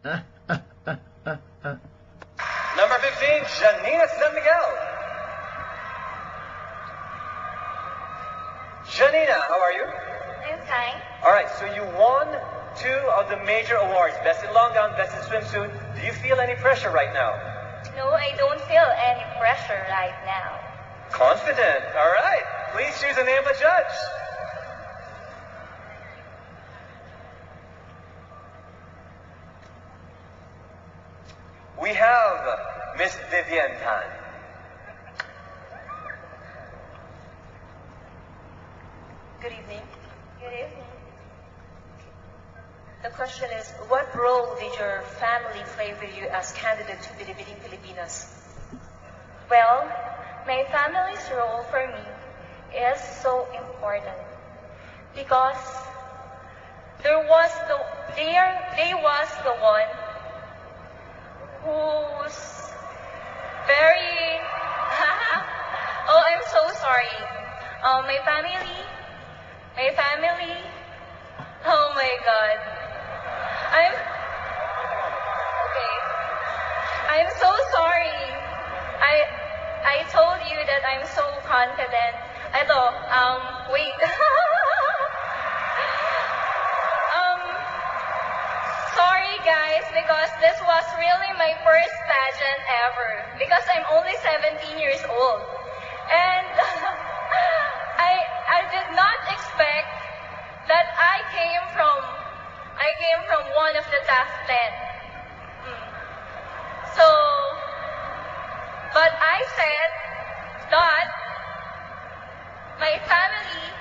Number 15, Janina San Miguel. Janina, how are you? I'm fine. Alright, so you won 2 of the major awards, Best in Long Gown, Best in Swimsuit. Do you feel any pressure right now? No, I don't feel any pressure right now. Confident. Alright, please choose the name of the judge. We have Miss Vivienne Tan. Good evening. Good evening. The question is, what role did your family play with you as candidate to Binibining Pilipinas? Well, my family's role for me is so important because they was the one who's very oh, I'm so sorry. My family, oh my god. I'm so sorry. I told you that I'm so confident. Wait. Sorry guys, because this was really my first pageant ever. Because I'm only 17 years old. And I did not expect that I came from one of the top 10. So, but I said that my family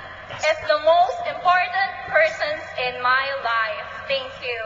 is the most important persons in my life. Thank you.